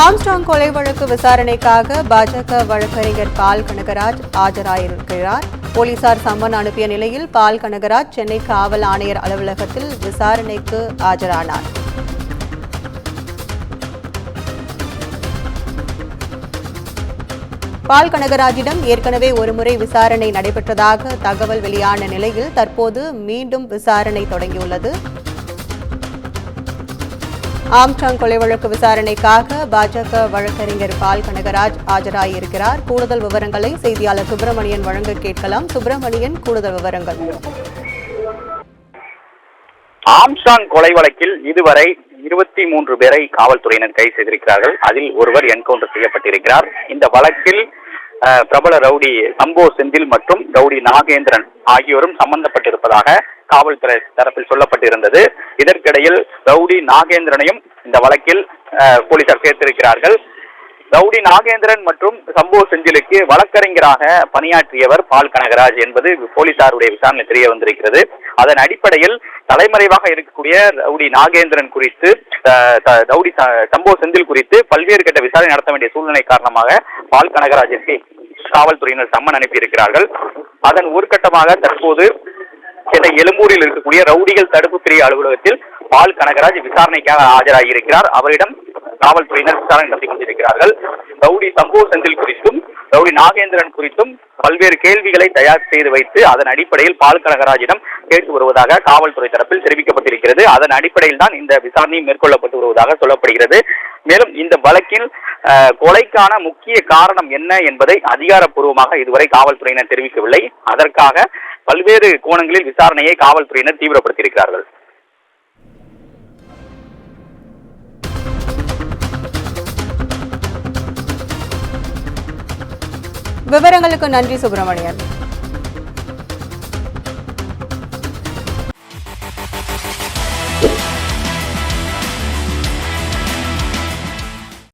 Armstrong கொலை வழக்கு விசாரணைக்காக பாஜக வழக்கறிஞர் பால் கனகராஜ் ஆஜராயிருக்கிறார். போலீசார் சம்மன் அனுப்பிய நிலையில் பால் கனகராஜ் சென்னை காவல் ஆணையர் அலுவலகத்தில் விசாரணைக்கு ஆஜரானார். பால் கனகராஜிடம் ஏற்கனவே ஒருமுறை விசாரணை நடைபெற்றதாக தகவல் வெளியான நிலையில் தற்போது மீண்டும் விசாரணை தொடங்கியுள்ளது. ஆம்ஸ்ட்ராங் கொலை வழக்கு விசாரணைக்காக பாஜக வழக்கறிஞர் பால் கனகராஜ் ஆஜராகியிருக்கிறார். கூடுதல் விவரங்களை செய்தியாளர் சுப்பிரமணியன் வழங்க கேட்கலாம். சுப்பிரமணியன், கூடுதல் விவரங்கள். ஆம்ஸ்ட்ராங் கொலை வழக்கில் இதுவரை 23 பேரை காவல்துறையினர் கைது செய்திருக்கிறார்கள். அதில் ஒருவர் என்கவுண்டர் செய்யப்பட்டிருக்கிறார். இந்த வழக்கில் பிரபல ரவுடி சம்போ செந்தில் மற்றும் ரவுடி நாகேந்திரன் ஆகியோரும் சம்பந்தப்பட்டிருப்பதாக காவல்துறை தரப்பில் சொல்லப்பட்டிருந்தது. இதற்கிடையில் ரவுடி நாகேந்திரனையும் இந்த வழக்கில் போலீசார் சேர்த்திருக்கிறார்கள். ரவுடி நாகேந்திரன் மற்றும் சம்போ செந்திலுக்கு வழக்கறிஞராக பணியாற்றியவர் பால் கனகராஜ் என்பது போலீசாருடைய விசாரணை தெரிய வந்திருக்கிறது. அதன் அடிப்படையில் தலைமறைவாக இருக்கக்கூடிய ரவுடி நாகேந்திரன் குறித்து ரவுடி சம்போ செந்தில் குறித்து பல்வேறு கட்ட விசாரணை நடத்த வேண்டிய சூழ்நிலை காரணமாக பால் கனகராஜிற்கு காவல்துறையினர் சம்மன் அனுப்பியிருக்கிறார்கள். அதன் ஒரு கட்டமாக தற்போது சென்னை எழும்பூரில் இருக்கக்கூடிய ரவுடிகள் தடுப்பு பிரிவு அலுவலகத்தில் பால் கனகராஜ் விசாரணைக்காக ஆஜராகியிருக்கிறார். அவரிடம் காவல்துறையினர் விசாரணை நடத்தி கொண்டிருக்கிறார்கள். ரவுடி சம்போ செந்தில் குறித்தும் ரவுடி நாகேந்திரன் குறித்தும் பல்வேறு கேள்விகளை தயார் செய்து வைத்து அதன் அடிப்படையில் பால் கனகராஜிடம் கேட்டு வருவதாக காவல்துறை தரப்பில் தெரிவிக்கப்பட்டிருக்கிறது. அதன் அடிப்படையில் தான் இந்த விசாரணை மேற்கொள்ளப்பட்டு வருவதாக சொல்லப்படுகிறது. மேலும் இந்த வழக்கில் கொலைக்கான முக்கிய காரணம் என்ன என்பதை அதிகாரப்பூர்வமாக இதுவரை காவல்துறையினர் தெரிவிக்கவில்லை. அதற்காக பல்வேறு கோணங்களில் விசாரணையை காவல்துறையினர் தீவிரப்படுத்தியிருக்கிறார்கள். விவரங்களுக்கு நன்றி சுப்பிரமணியன்.